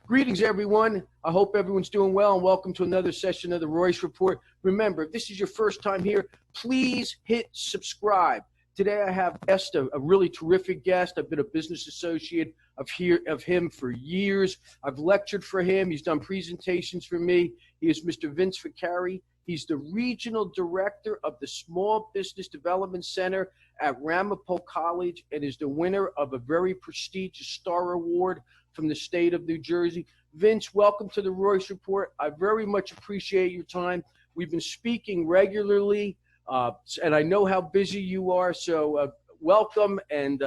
Greetings, everyone. I hope everyone's doing well, and welcome to another session of the Royce Report. Remember, if this is your first time here, please hit subscribe. Today, I have a really terrific guest. I've been a business associate of him for years. I've lectured for him. He's done presentations for me. He is Mr. Vince Vicari. He's the regional director of the Small Business Development Center at Ramapo College and is the winner of a very prestigious Star Award from the state of New Jersey. Vince, welcome to the Royce Report. I very much appreciate your time. We've been speaking regularly, and I know how busy you are, so welcome, and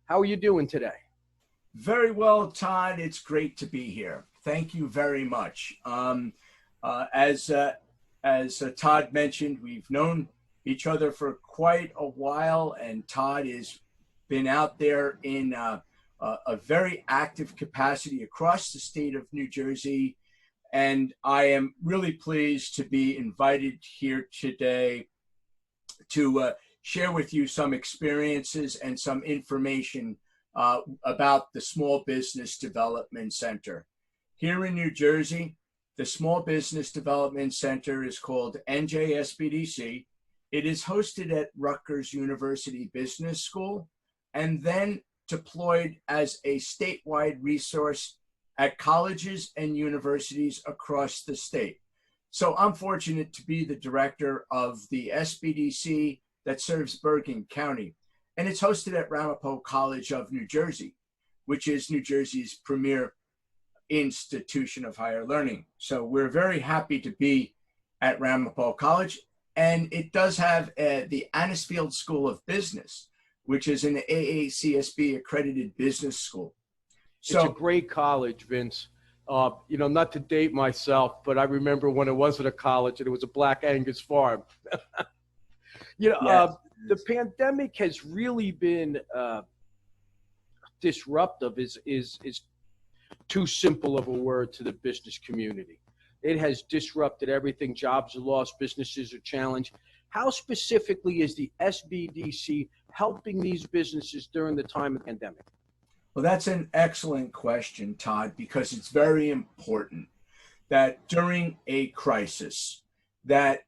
how are you doing today? Very well, Todd. It's great to be here. Thank you very much. As Todd mentioned, we've known each other for quite a while, and Todd has been out there in a very active capacity across the state of New Jersey. And I am really pleased to be invited here today to share with you some experiences and some information about the Small Business Development Center. Here in New Jersey, the Small Business Development Center is called NJSBDC. It is hosted at Rutgers University Business School and then deployed as a statewide resource at colleges and universities across the state. So I'm fortunate to be the director of the SBDC that serves Bergen County. And it's hosted at Ramapo College of New Jersey, which is New Jersey's premier institution of higher learning. So we're very happy to be at Ramapo College. And it does have the Anisfield School of Business, which is an AACSB accredited business school. So, it's a great college, Vince. Not to date myself, but I remember when it wasn't a college and it was a Black Angus farm. Yes. The pandemic has really been disruptive is too simple of a word to the business community. It has disrupted everything. Jobs are lost, businesses are challenged. How specifically is the SBDC helping these businesses during the time of the pandemic? Well, that's an excellent question, Todd, because it's very important that during a crisis that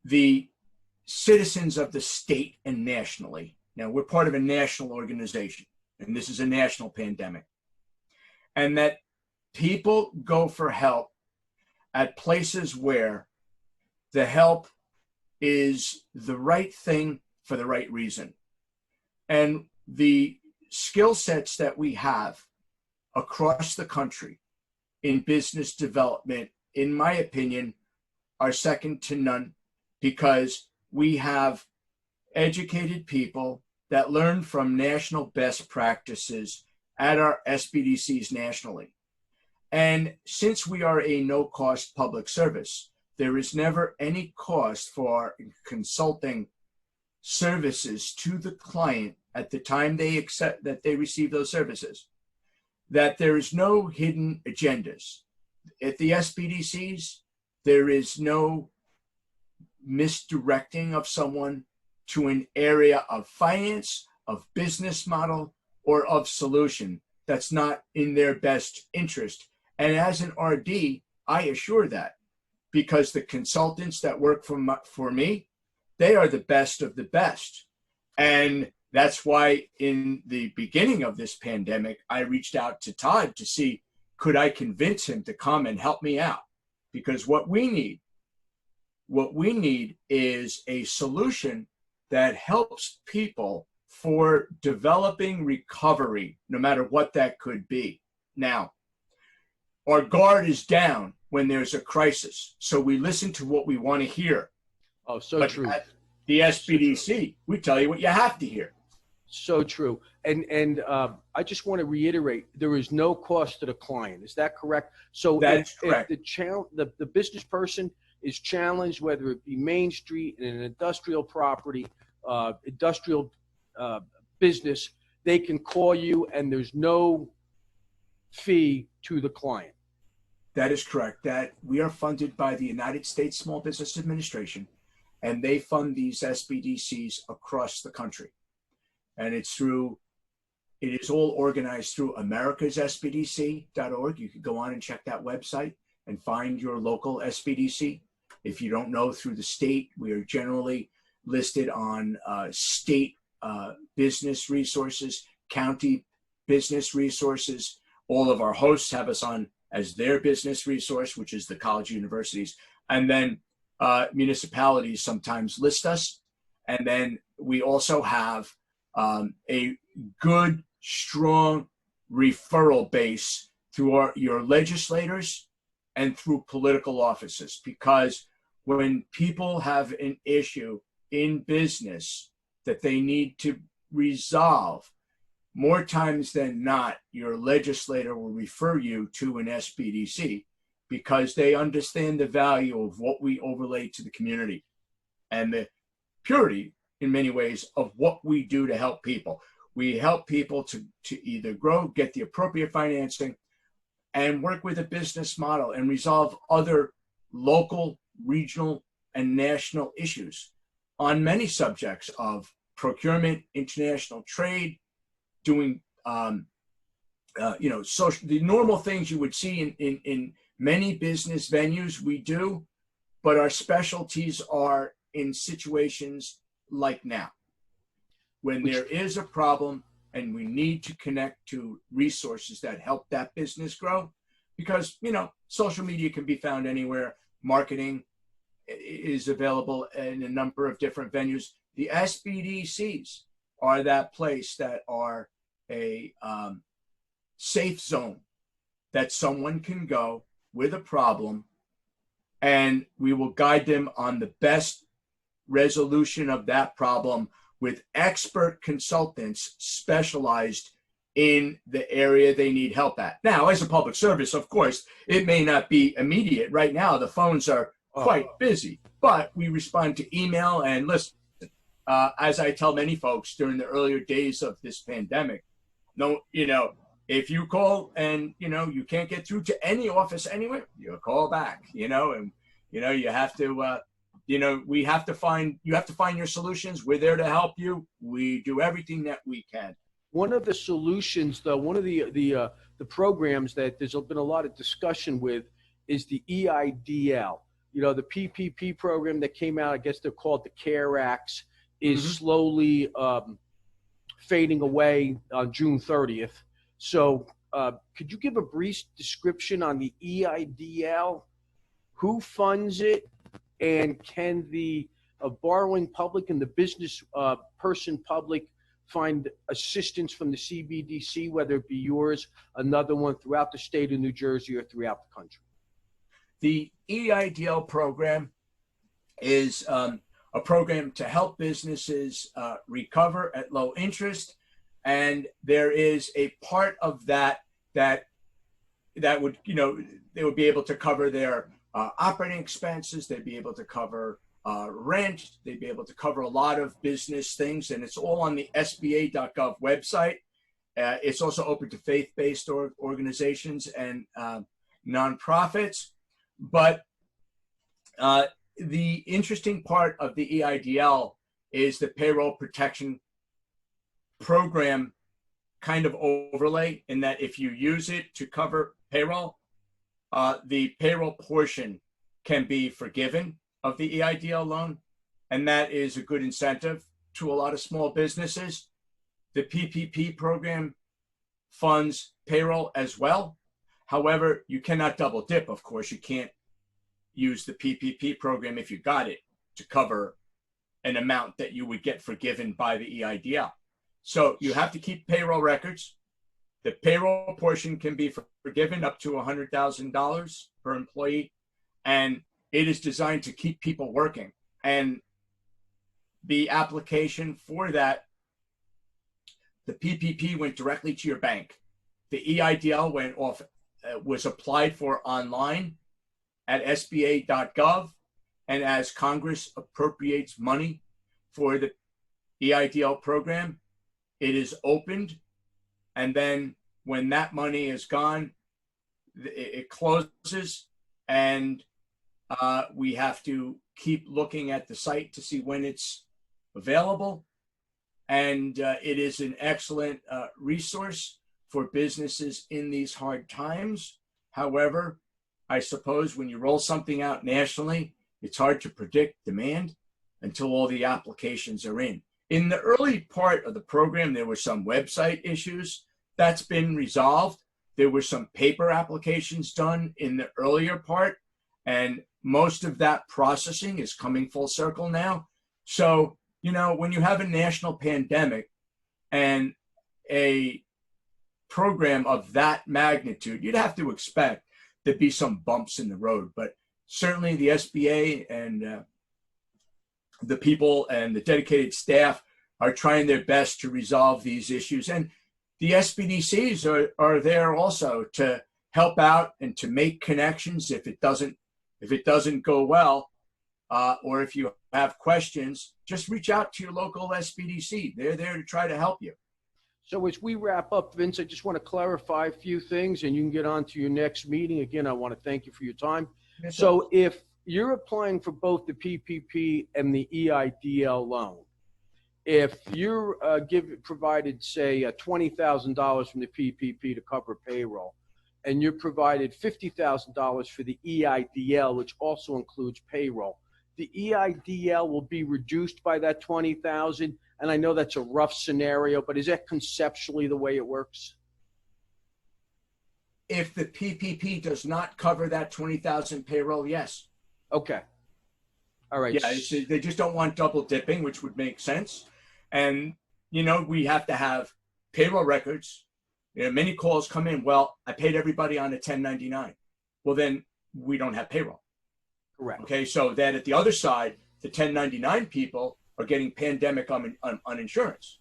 the citizens of the state and nationally, now we're part of a national organization, and this is a national pandemic, and that people go for help at places where the help is the right thing for the right reason. And the skill sets that we have across the country in business development, in my opinion, are second to none, because we have educated people that learn from national best practices at our SBDCs nationally. And since we are a no-cost public service, there is never any cost for consulting services to the client at the time they accept that they receive those services, that there is no hidden agendas. At the SBDCs, there is no misdirecting of someone to an area of finance, of business model, or of solution that's not in their best interest. And as an RD, I assure that, because the consultants that work for me, they are the best of the best. And that's why in the beginning of this pandemic, I reached out to Todd to see, could I convince him to come and help me out? Because what we need is a solution that helps people for developing recovery, no matter what that could be. Now, our guard is down when there's a crisis, so we listen to what we want to hear. Oh, so but true. At the SBDC, we tell you what you have to hear. So true. And I just want to reiterate, there is no cost to the client. Is that correct? So That's correct. If the business person is challenged, whether it be Main Street in an industrial property, business, they can call you and there's no fee to the client. That is correct. That we are funded by the United States Small Business Administration, and they fund these SBDCs across the country. And it's through It is all organized through americassbdc.org. You can go on and check that website and find your local SBDC. If you don't know, through the state, we are generally listed on state business resources, county business resources. All of our hosts have us on as their business resource, which is the college universities. And then municipalities sometimes list us. And then we also have a good, strong referral base through your legislators and through political offices, because when people have an issue in business that they need to resolve, more times than not, your legislator will refer you to an SBDC because they understand the value of what we overlay to the community and the purity, in many ways, of what we do to help people. We help people to either grow, get the appropriate financing, and work with a business model and resolve other local, regional, and national issues on many subjects of procurement, international trade, doing social, the normal things you would see in many business venues we do, but our specialties are in situations like now, when there is a problem and we need to connect to resources that help that business grow, because social media can be found anywhere. Marketing is available in a number of different venues. The SBDCs are that place that are a safe zone that someone can go with a problem, and we will guide them on the best resolution of that problem with expert consultants specialized in the area they need help at. Now, as a public service, of course, it may not be immediate. Right now, the phones are quite busy, but we respond to email. And listen, as I tell many folks during the earlier days of this pandemic, if you call and you can't get through to any office anywhere, you call back. You have to. You have to find your solutions. We're there to help you. We do everything that we can. One of the solutions, though, one of the programs that there's been a lot of discussion with is the EIDL. The PPP program that came out, I guess they're called the CARE Acts, is slowly fading away on June 30th. So could you give a brief description on the EIDL? Who funds it? And can the borrowing public and the business person public find assistance from the CBDC, whether it be yours, another one throughout the state of New Jersey, or throughout the country? The EIDL program is a program to help businesses recover at low interest, and there is a part of that would they would be able to cover their operating expenses. They'd be able to cover rent. They'd be able to cover a lot of business things, and it's all on the SBA.gov website. It's also open to faith-based organizations and nonprofits. But the interesting part of the EIDL is the payroll protection program kind of overlay, in that if you use it to cover payroll, the payroll portion can be forgiven of the EIDL loan, and that is a good incentive to a lot of small businesses. The PPP program funds payroll as well. However, you cannot double dip. Of course, you can't use the PPP program, if you got it, to cover an amount that you would get forgiven by the EIDL. So you have to keep payroll records. The payroll portion can be forgiven up to $100,000 per employee, and it is designed to keep people working. And the application for that, the PPP went directly to your bank. The EIDL was applied for online at SBA.gov, and as Congress appropriates money for the EIDL program, it is opened. And then when that money is gone, it closes, and we have to keep looking at the site to see when it's available. and it is an excellent resource for businesses in these hard times. However, I suppose when you roll something out nationally, it's hard to predict demand until all the applications are in. In the early part of the program, there were some website issues. That's been resolved. There were some paper applications done in the earlier part, and most of that processing is coming full circle now. So, you know, when you have a national pandemic and a program of that magnitude, you'd have to expect there'd be some bumps in the road. But certainly the SBA and the people and the dedicated staff are trying their best to resolve these issues. And the SBDCs are there also to help out and to make connections if it doesn't go well, or if you have questions, just reach out to your local SBDC. They're there to try to help you. So as we wrap up, Vince, I just want to clarify a few things, and you can get on to your next meeting. Again, I want to thank you for your time. Yes, so if you're applying for both the PPP and the EIDL loan, if you're provided, say, $20,000 from the PPP to cover payroll, and you're provided $50,000 for the EIDL, which also includes payroll, the EIDL will be reduced by that $20,000. And I know that's a rough scenario, but is that conceptually the way it works? If the PPP does not cover that $20,000 payroll, yes. Okay. All right. Yeah, they just don't want double dipping, which would make sense. And, you know, we have to have payroll records. You know, many calls come in, well, I paid everybody on a 1099. Well, then we don't have payroll. Correct. Okay, so that at the other side, the 1099 people are getting pandemic insurance,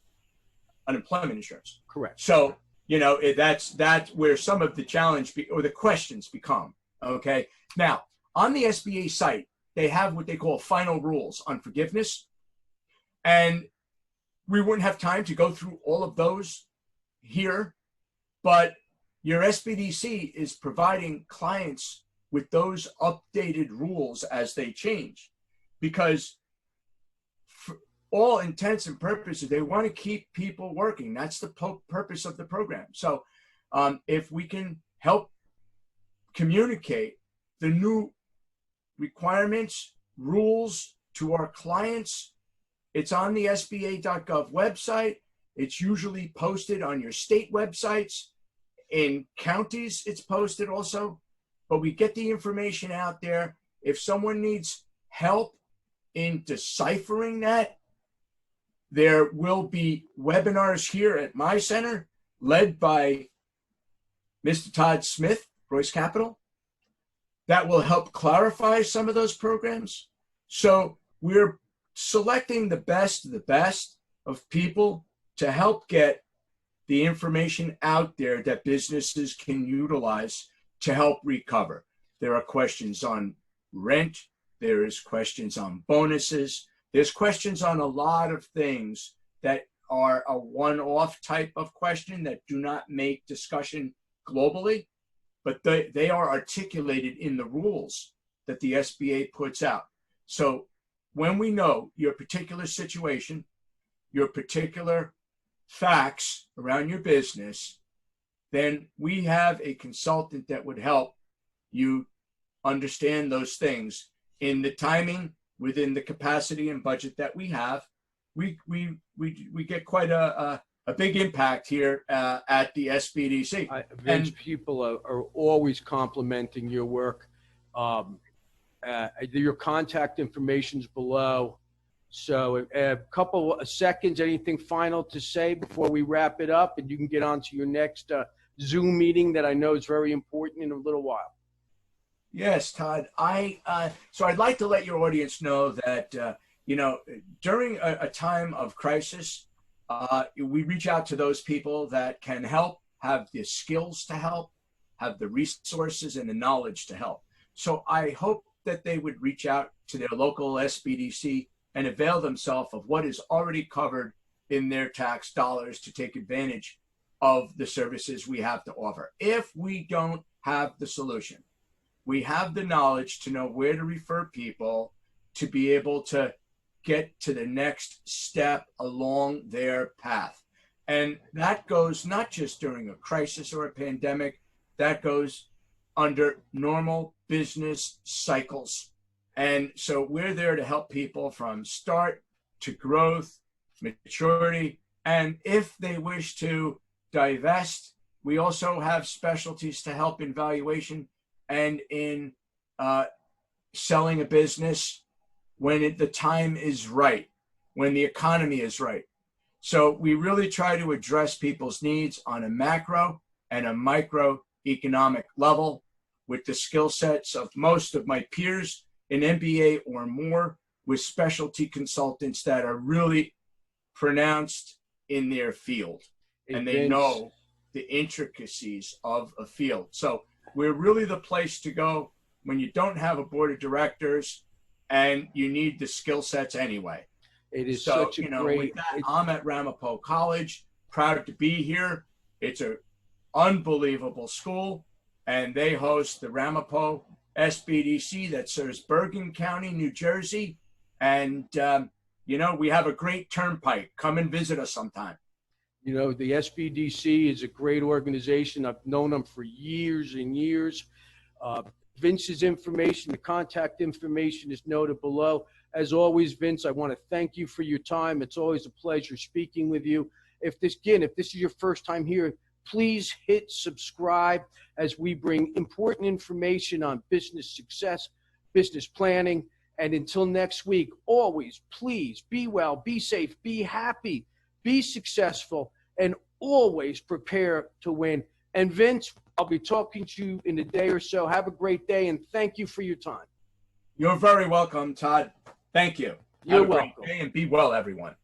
unemployment insurance. Correct. So, you know, that's where some of the challenge or the questions become. Okay. Now, on the SBA site, they have what they call final rules on forgiveness. And we wouldn't have time to go through all of those here, but your SBDC is providing clients with those updated rules as they change, because for all intents and purposes, they want to keep people working. That's the purpose of the program. So if we can help communicate the new requirements, rules to our clients, it's on the SBA.gov website. It's usually posted on your state websites. In counties, it's posted also. But we get the information out there. If someone needs help in deciphering that, there will be webinars here at my center led by Mr. Todd Smith, Royce Capital, that will help clarify some of those programs. So we're selecting the best of people to help get the information out there that businesses can utilize to help recover. There are questions on rent. There is questions on bonuses. There's questions on a lot of things that are a one-off type of question that do not make discussion globally, but they are articulated in the rules that the SBA puts out. So when we know your particular situation, your particular facts around your business, then we have a consultant that would help you understand those things in the timing, within the capacity and budget that we have. We get quite a big impact here at the SBDC. Vince, people are always complimenting your work. Your contact information's below. So a couple of seconds, anything final to say before we wrap it up, and you can get on to your next Zoom meeting that I know is very important in a little while. Yes, Todd. So I'd like to let your audience know that, you know, during a time of crisis, we reach out to those people that can help, have the skills to help, have the resources and the knowledge to help. So I hope that they would reach out to their local SBDC and avail themselves of what is already covered in their tax dollars to take advantage of the services we have to offer. If we don't have the solution, we have the knowledge to know where to refer people to be able to get to the next step along their path. And that goes not just during a crisis or a pandemic, that goes under normal business cycles. And so we're there to help people from start to growth, maturity, and if they wish to divest, we also have specialties to help in valuation and in selling a business when the time is right, when the economy is right. So we really try to address people's needs on a macro and a microeconomic level with the skill sets of most of my peers in MBA or more, with specialty consultants that are really pronounced in their field and they know the intricacies of a field. So we're really the place to go when you don't have a board of directors and you need the skill sets anyway. It is such a great. With that, I'm at Ramapo College, proud to be here. It's an unbelievable school, and they host the Ramapo SBDC that serves Bergen County, New Jersey. And, we have a great turnpike. Come and visit us sometime. The SBDC is a great organization. I've known them for years and years. Vince's information, the contact information is noted below. As always, Vince, I want to thank you for your time. It's always a pleasure speaking with you. If this is your first time here, please hit subscribe as we bring important information on business success, business planning. And until next week, always, please be well, be safe, be happy, be successful, and always prepare to win. And Vince, I'll be talking to you in a day or so. Have a great day, and thank you for your time. You're very welcome, Todd. Thank you. You're welcome. Have a great day, and be well, everyone.